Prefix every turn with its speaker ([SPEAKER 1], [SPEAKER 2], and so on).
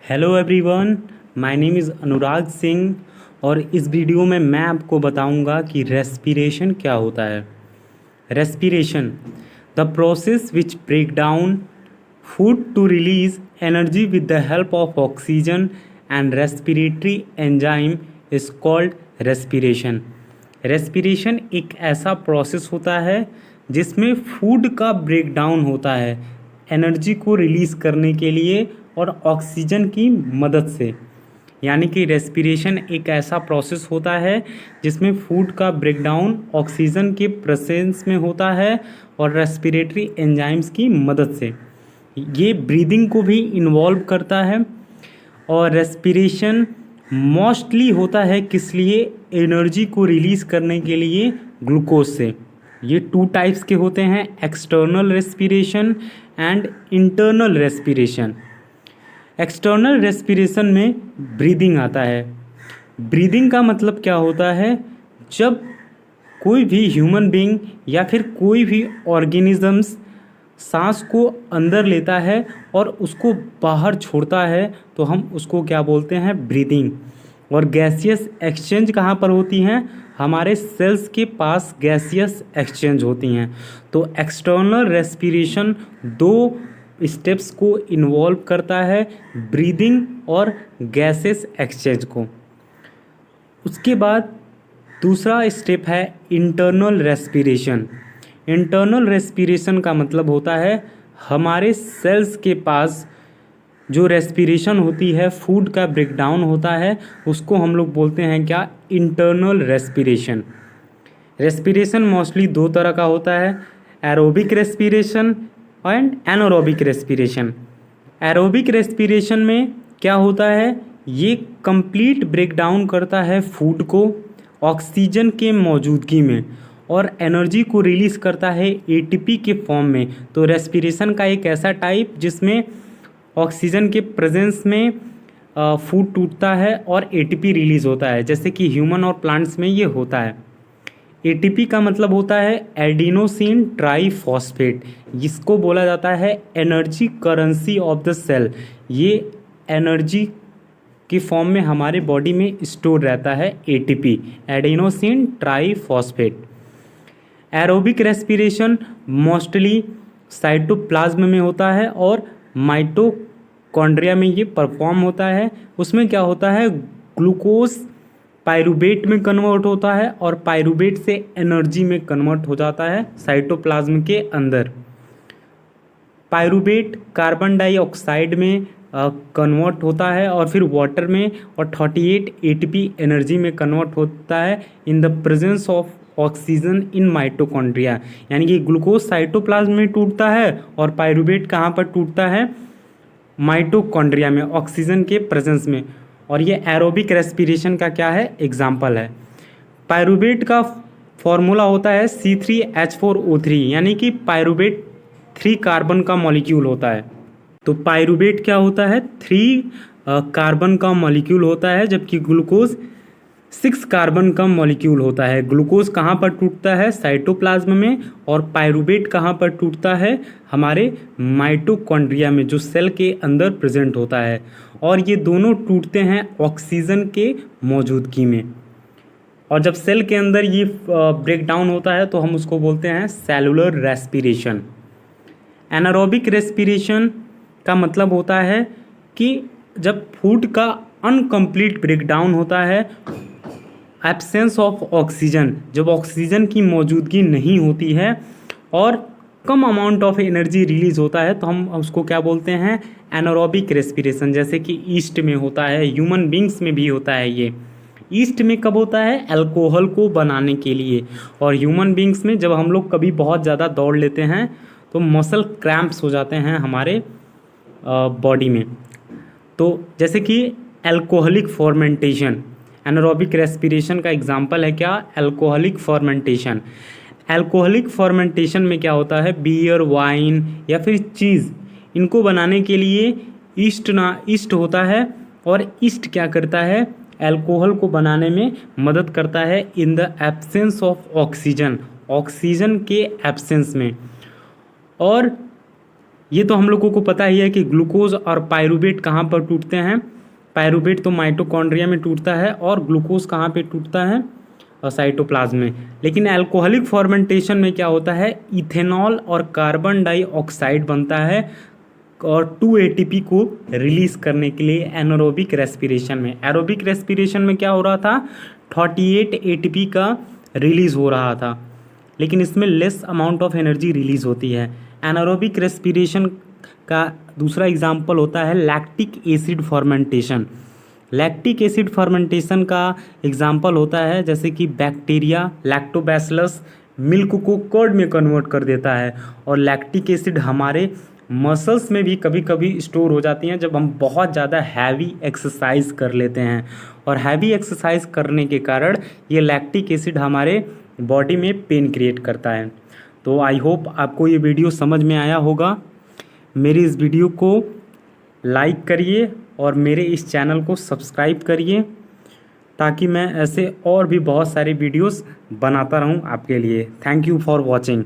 [SPEAKER 1] Hello everyone, my name is Anurag Singh. और इस video में मैं आपको बताऊंगा कि रेस्पिरेशन क्या होता है। Respiration, the process which break down food to release energy with the help of oxygen and respiratory enzyme is called respiration. Respiration एक ऐसा प्रोसेस होता है जिसमें फूड का ब्रेक डाउन होता है एनर्जी को रिलीज़ करने के लिए और ऑक्सीजन की मदद से। यानी कि रेस्पिरेशन एक ऐसा प्रोसेस होता है जिसमें फूड का ब्रेकडाउन ऑक्सीजन के प्रेजेंस में होता है और रेस्पिरेटरी एंजाइम्स की मदद से। ये ब्रीदिंग को भी इन्वॉल्व करता है। और रेस्पिरेशन मोस्टली होता है किस लिए? एनर्जी को रिलीज़ करने के लिए ग्लूकोज से। ये टू टाइप्स के होते हैं, external respiration and internal respiration. External respiration में ब्रीदिंग आता है। ब्रीदिंग का मतलब क्या होता है? जब कोई भी ह्यूमन बीइंग या फिर कोई भी ऑर्गेनिजम्स सांस को अंदर लेता है और उसको बाहर छोड़ता है तो हम उसको क्या बोलते हैं? ब्रीदिंग। और गैसियस एक्सचेंज कहाँ पर होती हैं? हमारे सेल्स के पास गैसियस एक्सचेंज होती हैं। तो एक्सटर्नल रेस्पिरेशन दो स्टेप्स को इन्वॉल्व करता है, ब्रीदिंग और गैसेस एक्सचेंज को। उसके बाद दूसरा स्टेप है इंटरनल रेस्पिरेशन। इंटरनल रेस्पिरेशन का मतलब होता है हमारे सेल्स के पास जो रेस्पिरेशन होती है, फूड का ब्रेकडाउन होता है, उसको हम लोग बोलते हैं क्या? Internal respiration. रेस्पिरेशन मोस्टली दो तरह का होता है, aerobic respiration and anaerobic respiration. Aerobic respiration में क्या होता है? ये कंप्लीट ब्रेकडाउन करता है फूड को ऑक्सीजन के मौजूदगी में और एनर्जी को रिलीज़ करता है एटीपी के फॉर्म में। तो रेस्पिरेशन का एक ऐसा टाइप जिसमें ऑक्सीजन के प्रेजेंस में फूड टूटता है और एटीपी रिलीज़ होता है, जैसे कि ह्यूमन और प्लांट्स में ये होता है। एटीपी का मतलब होता है एडिनोसिन ट्राईफॉस्फेट, जिसको बोला जाता है energy currency of the cell. ये एनर्जी की फॉर्म में हमारे बॉडी में स्टोर रहता है ATP, adenosine triphosphate. Aerobic respiration mostly cytoplasm में होता है और माइटोकॉन्ड्रिया में ये परफॉर्म होता है। उसमें क्या होता है? ग्लूकोज पायरूवेट में कन्वर्ट होता है और पायरूवेट से एनर्जी में कन्वर्ट हो जाता है साइटोप्लाज्म के अंदर। पायरूवेट कार्बन डाइऑक्साइड में कन्वर्ट होता है और फिर वाटर में, और 38 एटीपी एनर्जी में कन्वर्ट होता है in the presence of oxygen in mitochondria. यानी कि ग्लूकोज साइटोप्लाज्म में टूटता है और पायरूवेट कहाँ पर टूटता है? माइटोकॉन्ड्रिया में, ऑक्सीजन के प्रेजेंस में। और ये एरोबिक रेस्पिरेशन का क्या है? एग्जाम्पल है। पायरूवेट का फॉर्मूला होता है C3H4O3, यानी कि पायरूवेट 3 कार्बन का मॉलिक्यूल होता है। तो पायरूवेट क्या होता है? 3 कार्बन का मॉलिक्यूल होता है, जबकि ग्लूकोज 6 कार्बन का मॉलिक्यूल होता है। ग्लूकोज कहाँ पर टूटता है? साइटोप्लाज्म में। और पायरूवेट कहाँ पर टूटता है? हमारे माइटोकॉन्ड्रिया में, जो सेल के अंदर प्रेजेंट होता है। और ये दोनों टूटते हैं ऑक्सीजन के मौजूदगी में। और जब सेल के अंदर ये ब्रेक डाउन होता है तो हम उसको बोलते हैं सेलुलर रेस्पिरेशन। एनारोबिक रेस्पिरेशन का मतलब होता है कि जब फूड का अनकम्प्लीट ब्रेकडाउन होता है, एब्सेंस ऑफ ऑक्सीजन, जब ऑक्सीजन की मौजूदगी नहीं होती है और कम अमाउंट ऑफ एनर्जी रिलीज होता है, तो हम उसको क्या बोलते हैं? Anaerobic respiration. जैसे कि ईस्ट में होता है, ह्यूमन बींग्स में भी होता है। ये ईस्ट में कब होता है? अल्कोहल को बनाने के लिए। और ह्यूमन बींग्स में जब हम लोग कभी बहुत ज़्यादा दौड़ लेते हैं तो मसल क्रैम्प्स हो जाते हैं हमारे बॉडी में। तो जैसे कि अल्कोहलिक फॉर्मेंटेशन, एनारोबिक रेस्पिरेशन का एग्जाम्पल है क्या? Alcoholic fermentation. अल्कोहलिक फॉर्मेंटेशन में क्या होता है? बियर, वाइन या फिर चीज़, इनको बनाने के लिए ईस्ट होता है। और ईस्ट क्या करता है? अल्कोहल को बनाने में मदद करता है in the absence of oxygen, oxygen के एब्सेंस में। और ये तो हम लोगों को पता ही है कि ग्लूकोज और पायरूवेट कहाँ पर टूटते हैं। पायरूवेट तो माइटोकॉन्ड्रिया में टूटता है और ग्लूकोज कहाँ पे टूटता है, और साइटोप्लाज्म में। लेकिन अल्कोहलिक फॉर्मेंटेशन में क्या होता है, इथेनॉल और कार्बन डाइऑक्साइड बनता है और 2 ATP को रिलीज करने के लिए एनारोबिक रेस्पिरेशन में। एरोबिक रेस्पिरेशन में क्या हो रहा था, 38 ATP का रिलीज हो रहा था, लेकिन इसमें less amount of energy release होती है। एनारोबिक रेस्पिरेशन का दूसरा एग्जाम्पल होता है lactic acid fermentation. Lactic acid fermentation का एग्जाम्पल होता है जैसे कि बैक्टीरिया लैक्टोबैसिलस मिल्क को कर्ड में कन्वर्ट कर देता है, और लैक्टिक एसिड हमारे मसल्स में भी कभी कभी स्टोर हो जाती हैं जब हम बहुत ज़्यादा हैवी एक्सरसाइज कर लेते हैं, और हैवी एक्सरसाइज करने के कारण ये लैक्टिक एसिड हमारे बॉडी में पेन क्रिएट करता है। तो आई होप आपको ये वीडियो समझ में आया होगा। मेरी इस वीडियो को लाइक करिए और मेरे इस चैनल को सब्सक्राइब करिए, ताकि मैं ऐसे और भी बहुत सारे वीडियोस बनाता रहूं आपके लिए। Thank you for watching.